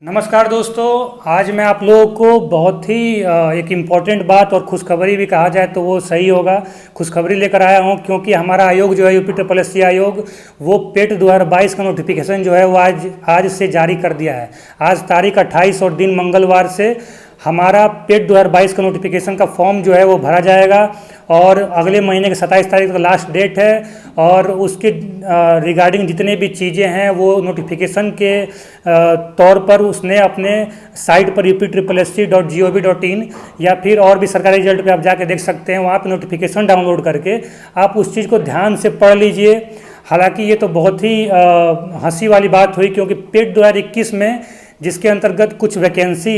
नमस्कार दोस्तों। आज मैं आप लोगों को बहुत ही एक इम्पॉर्टेंट बात और खुशखबरी भी कहा जाए तो वो सही होगा, खुशखबरी लेकर आया हूँ। क्योंकि हमारा आयोग जो है यूपी आयोग वो पेट 2022 का नोटिफिकेशन जो है वो आज से जारी कर दिया है। आज तारीख 28 और दिन मंगलवार से हमारा पेट 2022 का नोटिफिकेशन का फॉर्म जो है वो भरा जाएगा और अगले महीने के 27 तारीख का लास्ट डेट है। और उसके रिगार्डिंग जितने भी चीज़ें हैं वो नोटिफिकेशन के तौर पर उसने अपने साइट पर upsc.gov.in या फिर और भी सरकारी रिजल्ट पे आप जाके देख सकते हैं। वहाँ पे नोटिफिकेशन डाउनलोड करके आप उस चीज़ को ध्यान से पढ़ लीजिए। हालांकि ये तो बहुत ही हंसी वाली बात हुई, क्योंकि पेट 2021 में जिसके अंतर्गत कुछ वैकेंसी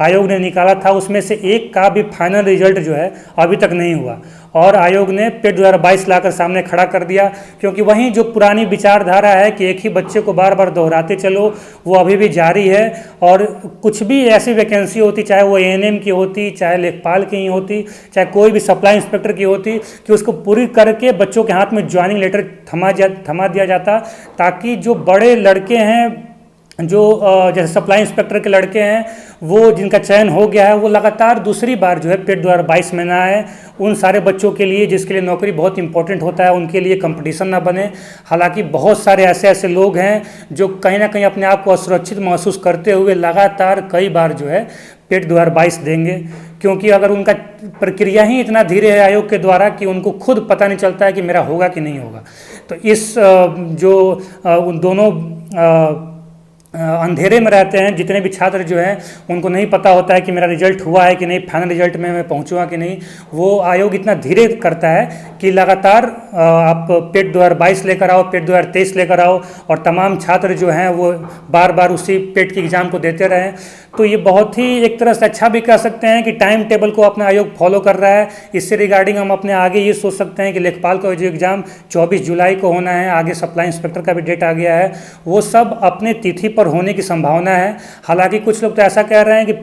आयोग ने निकाला था उसमें से एक का भी फाइनल रिजल्ट जो है अभी तक नहीं हुआ और आयोग ने पेट 2022 लाकर सामने खड़ा कर दिया। क्योंकि वहीं जो पुरानी विचारधारा है कि एक ही बच्चे को बार बार दोहराते चलो, वो अभी भी जारी है। और कुछ भी ऐसी वैकेंसी होती, चाहे वो एएनएम की होती, चाहे लेखपाल की ही होती, चाहे कोई भी सप्लाई इंस्पेक्टर की होती, कि उसको पूरी करके बच्चों के हाथ में ज्वाइनिंग लेटर थमा दिया जाता, ताकि जो बड़े लड़के हैं, जो जैसे सप्लाई इंस्पेक्टर के लड़के हैं, वो जिनका चयन हो गया है, वो लगातार दूसरी बार जो है पेट 2022 में ना आए। उन सारे बच्चों के लिए जिसके लिए नौकरी बहुत इंपॉर्टेंट होता है, उनके लिए कंपटीशन ना बने। हालांकि बहुत सारे ऐसे लोग हैं जो कहीं ना कहीं अपने आप को असुरक्षित महसूस करते हुए लगातार कई बार जो है पेट 2022 देंगे। क्योंकि अगर उनका प्रक्रिया ही इतना धीरे है आयोग के द्वारा कि उनको खुद पता नहीं चलता है कि मेरा होगा कि नहीं होगा, तो इस जो उन दोनों अंधेरे में रहते हैं जितने भी छात्र जो हैं, उनको नहीं पता होता है कि मेरा रिजल्ट हुआ है कि नहीं, फाइनल रिजल्ट में मैं पहुंचूंगा कि नहीं। वो आयोग इतना धीरे करता है कि लगातार आप पेट 2022 लेकर आओ, पेट 2023 लेकर आओ, और तमाम छात्र जो हैं वो बार बार उसी पेट की एग्ज़ाम को देते रहें। तो ये बहुत ही एक तरह से अच्छा भी कह सकते हैं कि टाइम टेबल को अपना आयोग फॉलो कर रहा है। इससे रिगार्डिंग हम अपने आगे ये सोच सकते हैं कि लेखपाल का जो एग्ज़ाम 24 जुलाई को होना है, आगे सप्लाई इंस्पेक्टर का भी डेट आ गया है, वो सब अपने तिथि पर होने की संभावना है। हालांकि कुछ लोग तो ऐसा कह रहे हैं कि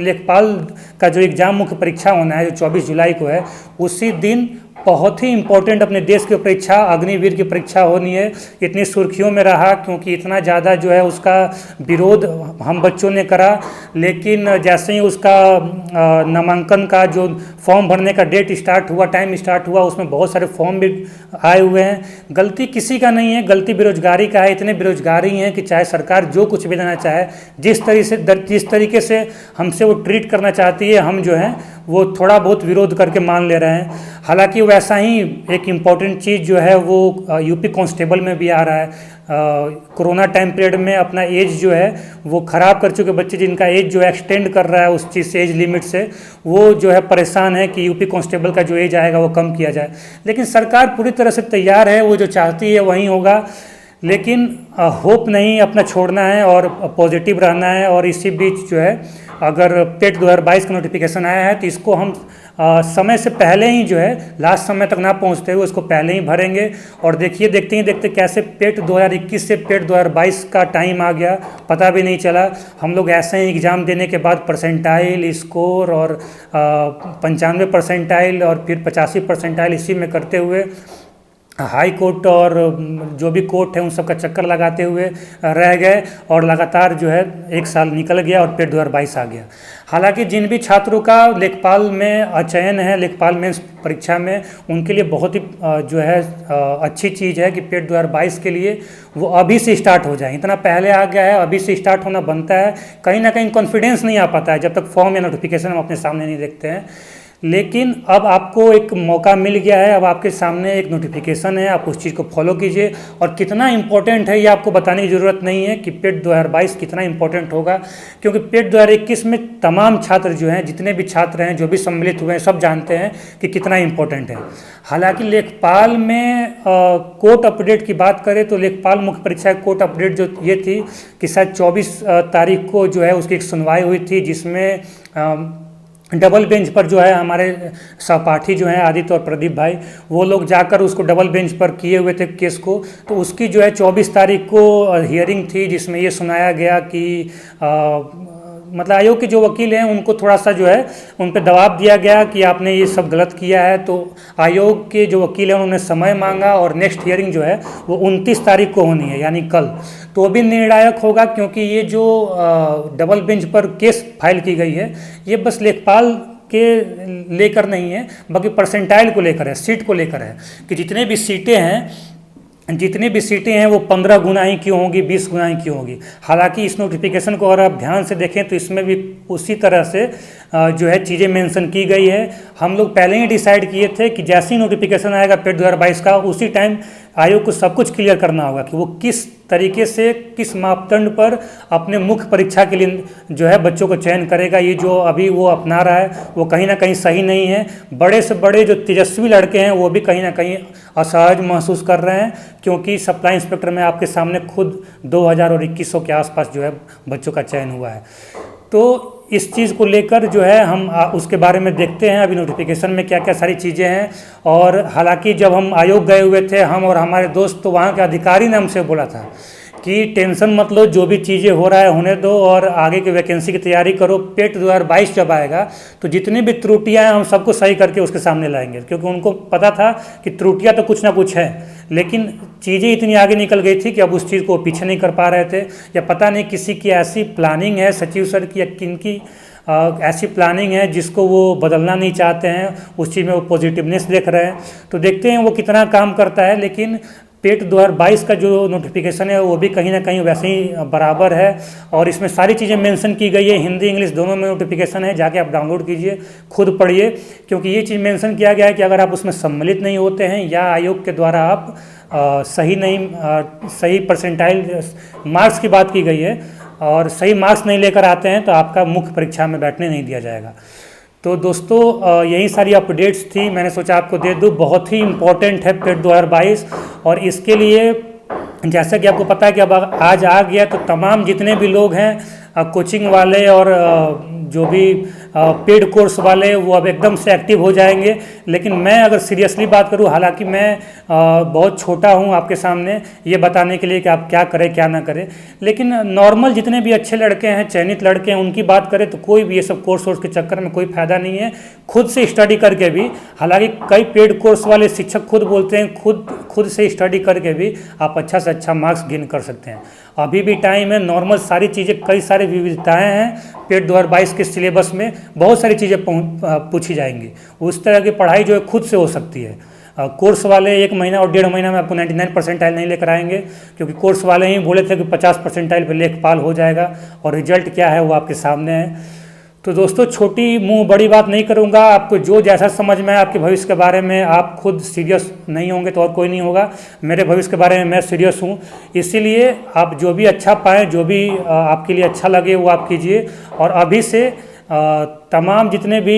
लेखपाल का जो एग्ज़ाम मुख्य परीक्षा होना है जो 24 जुलाई को है, उसी दिन बहुत ही इम्पोर्टेंट अपने देश की परीक्षा अग्निवीर की परीक्षा होनी है। इतनी सुर्खियों में रहा क्योंकि इतना ज़्यादा जो है उसका विरोध हम बच्चों ने करा, लेकिन जैसे ही उसका नामांकन का जो फॉर्म भरने का डेट स्टार्ट हुआ, टाइम स्टार्ट हुआ, उसमें बहुत सारे फॉर्म भी आए हुए हैं। गलती किसी का नहीं है, गलती बेरोजगारी का है। इतने बेरोजगारी हैं कि चाहे सरकार जो कुछ भी देना चाहे, जिस तरीके से हमसे वो ट्रीट करना चाहती है, हम जो है वो थोड़ा बहुत विरोध करके मान ले रहे हैं। हालांकि वैसा ही एक इम्पॉर्टेंट चीज़ जो है वो यूपी कांस्टेबल में भी आ रहा है। कोरोना टाइम पीरियड में अपना एज जो है वो ख़राब कर चुके बच्चे, जिनका एज जो एक्सटेंड कर रहा है उस चीज़ से, एज लिमिट से, वो जो है परेशान है कि यूपी कांस्टेबल का जो एज आएगा वो कम किया जाए। लेकिन सरकार पूरी तरह से तैयार है, वो जो चाहती है वहीं होगा। लेकिन होप नहीं अपना छोड़ना है और पॉजिटिव रहना है। और इसी बीच जो है अगर पेट 2022 का नोटिफिकेशन आया है तो इसको हम समय से पहले ही जो है लास्ट समय तक ना पहुंचते हुए उसको पहले ही भरेंगे। और देखते ही देखते कैसे पेट 2021 से पेट 2022 का टाइम आ गया, पता भी नहीं चला। हम लोग ऐसे ही एग्ज़ाम देने के बाद परसेंटाइल स्कोर और 95 परसेंटाइल और फिर 85 परसेंटाइल इसी में करते हुए हाई कोर्ट और जो भी कोर्ट है उन सब का चक्कर लगाते हुए रह गए, और लगातार जो है एक साल निकल गया और पेट 2022 आ गया। हालांकि जिन भी छात्रों का लेखपाल में चयन है, लेखपाल मेंस परीक्षा में, उनके लिए बहुत ही जो है अच्छी चीज़ है कि पेट 2022 के लिए वो अभी से स्टार्ट हो जाए। इतना पहले आ गया है, अभी से स्टार्ट होना बनता है। कहीं ना कहीं कॉन्फिडेंस नहीं आ पाता है जब तक फॉर्म या नोटिफिकेशन हम अपने सामने नहीं देखते हैं। लेकिन अब आपको एक मौका मिल गया है, अब आपके सामने एक नोटिफिकेशन है, आप उस चीज़ को फॉलो कीजिए। और कितना इम्पोर्टेंट है ये आपको बताने की ज़रूरत नहीं है कि पेट 2022 कितना इम्पोर्टेंट होगा, क्योंकि पेट 2021 में तमाम छात्र जो हैं, जितने भी छात्र हैं, जो भी सम्मिलित हुए हैं, सब जानते हैं कि कितना इम्पोर्टेंट है। हालांकि लेखपाल में कोर्ट अपडेट की बात करें तो लेखपाल मुख्य परीक्षा कोर्ट अपडेट जो ये थी कि शायद 24 तारीख को जो है उसकी एक सुनवाई हुई थी, जिसमें डबल बेंच पर जो है हमारे सहपाठी जो हैं आदित्य और प्रदीप भाई, वो लोग जाकर उसको डबल बेंच पर किए हुए थे केस को। तो उसकी जो है 24 तारीख को हियरिंग थी, जिसमें ये सुनाया गया कि मतलब आयोग के जो वकील हैं उनको थोड़ा सा जो है उन पर दबाव दिया गया कि आपने ये सब गलत किया है। तो आयोग के जो वकील हैं उन्होंने समय मांगा और नेक्स्ट हियरिंग जो है वो 29 तारीख को होनी है, यानी कल। तो भी निर्णायक होगा, क्योंकि ये जो डबल बेंच पर केस फाइल की गई है ये बस लेखपाल के लेकर नहीं है, बल्कि परसेंटाइल को लेकर है, सीट को लेकर है कि जितनी भी सीटें हैं वो 15 गुना ही क्यों होंगी, 20 गुना ही क्यों होगी। हालांकि इस नोटिफिकेशन को अगर आप ध्यान से देखें तो इसमें भी उसी तरह से जो है चीज़ें मेंशन की गई है। हम लोग पहले ही डिसाइड किए थे कि जैसे ही नोटिफिकेशन आएगा पेट 2022 का, उसी टाइम आयोग को सब कुछ क्लियर करना होगा कि वो किस तरीके से, किस मापदंड पर अपने मुख्य परीक्षा के लिए जो है बच्चों को चयन करेगा। ये जो अभी वो अपना रहा है वो कहीं ना कहीं सही नहीं है। बड़े से बड़े जो तेजस्वी लड़के हैं वो भी कहीं ना कहीं असहज महसूस कर रहे हैं, क्योंकि सप्लाई इंस्पेक्टर में आपके सामने खुद 2000 और 2100 के आसपास जो है बच्चों का चयन हुआ है। तो इस चीज़ को लेकर जो है हम उसके बारे में देखते हैं अभी नोटिफिकेशन में क्या क्या सारी चीज़ें हैं। और हालांकि जब हम आयोग गए हुए थे, हम और हमारे दोस्त, तो वहाँ के अधिकारी ने हमसे बोला था कि टेंशन मत लो, जो भी चीज़ें हो रहा है होने दो और आगे की वैकेंसी की तैयारी करो। पेट 2022 जब आएगा तो जितनी भी त्रुटियां हैं हम सबको सही करके उसके सामने लाएंगे, क्योंकि उनको पता था कि त्रुटियां तो कुछ ना कुछ है, लेकिन चीज़ें इतनी आगे निकल गई थी कि अब उस चीज़ को पीछे नहीं कर पा रहे थे। या पता नहीं किसी की ऐसी प्लानिंग है सचिव सर की, या किनकी ऐसी प्लानिंग है जिसको वो बदलना नहीं चाहते हैं, उस चीज़ में वो पॉजिटिवनेस देख रहे हैं। तो देखते हैं वो कितना काम करता है। लेकिन पेट 2022 का जो नोटिफिकेशन है वो भी कहीं ना कहीं वैसे ही बराबर है, और इसमें सारी चीज़ें मेंशन की गई है, हिंदी इंग्लिश दोनों में नोटिफिकेशन है, जाके आप डाउनलोड कीजिए, खुद पढ़िए। क्योंकि ये चीज़ मेंशन किया गया है कि अगर आप उसमें सम्मिलित नहीं होते हैं या आयोग के द्वारा आप सही परसेंटाइल मार्क्स की बात की गई है और सही मार्क्स नहीं लेकर आते हैं तो आपका मुख्य परीक्षा में बैठने नहीं दिया जाएगा। तो दोस्तों यही सारी अपडेट्स थी, मैंने सोचा आपको दे दूँ। बहुत ही इम्पोर्टेंट है पेट 2022, और इसके लिए जैसा कि आपको पता है कि अब आज आ गया तो तमाम जितने भी लोग हैं कोचिंग वाले और जो भी पेड कोर्स वाले, वो अब एकदम से एक्टिव हो जाएंगे। लेकिन मैं अगर सीरियसली बात करूं, हालांकि मैं बहुत छोटा हूं आपके सामने ये बताने के लिए कि आप क्या करें क्या ना करें, लेकिन नॉर्मल जितने भी अच्छे लड़के हैं, चयनित लड़के हैं, उनकी बात करें तो कोई भी ये सब कोर्स के चक्कर में कोई फ़ायदा नहीं है। खुद से स्टडी करके भी, हालांकि कई पेड कोर्स वाले शिक्षक खुद बोलते हैं खुद से स्टडी करके भी आप अच्छा से अच्छा मार्क्स गेन कर सकते हैं। अभी भी टाइम है, नॉर्मल सारी चीज़ें, कई सारी विविधताएं हैं पेट 2022 के सिलेबस में, बहुत सारी चीज़ें पूछी जाएंगी। उस तरह की पढ़ाई जो है खुद से हो सकती है। कोर्स वाले 1 महीना और 1.5 महीना में आपको 99 परसेंटाइल नहीं लेकर आएंगे, क्योंकि कोर्स वाले ही बोले थे कि 50 परसेंटाइल पर लेखपाल हो जाएगा, और रिजल्ट क्या है वो आपके सामने है। तो दोस्तों छोटी मुंह बड़ी बात नहीं करूंगा, आपको जो जैसा समझ में आए आपके भविष्य के बारे में, आप खुद सीरियस नहीं होंगे तो और कोई नहीं होगा। मेरे भविष्य के बारे में मैं सीरियस हूँ, इसीलिए आप जो भी अच्छा पाएँ, जो भी आपके लिए अच्छा लगे वो आप कीजिए। और अभी से तमाम जितने भी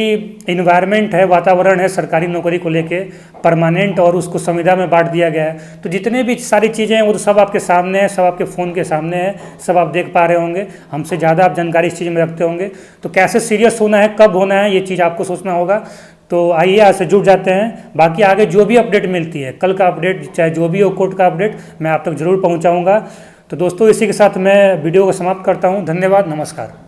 इन्वायरमेंट है, वातावरण है सरकारी नौकरी को लेके परमानेंट, और उसको संविदा में बांट दिया गया है, तो जितने भी सारी चीज़ें हैं वो तो सब आपके सामने है, सब आपके फ़ोन के सामने है, सब आप देख पा रहे होंगे। हमसे ज़्यादा आप जानकारी इस चीज़ में रखते होंगे, तो कैसे सीरियस होना है, कब होना है, ये चीज़ आपको सोचना होगा। तो आइए आज से जुड़ जाते हैं। बाकी आगे जो भी अपडेट मिलती है, कल का अपडेट चाहे जो भी हो, कोर्ट का अपडेट, मैं आप तक ज़रूर पहुँचाऊँगा। तो दोस्तों इसी के साथ मैं वीडियो को समाप्त करता हूँ। धन्यवाद, नमस्कार।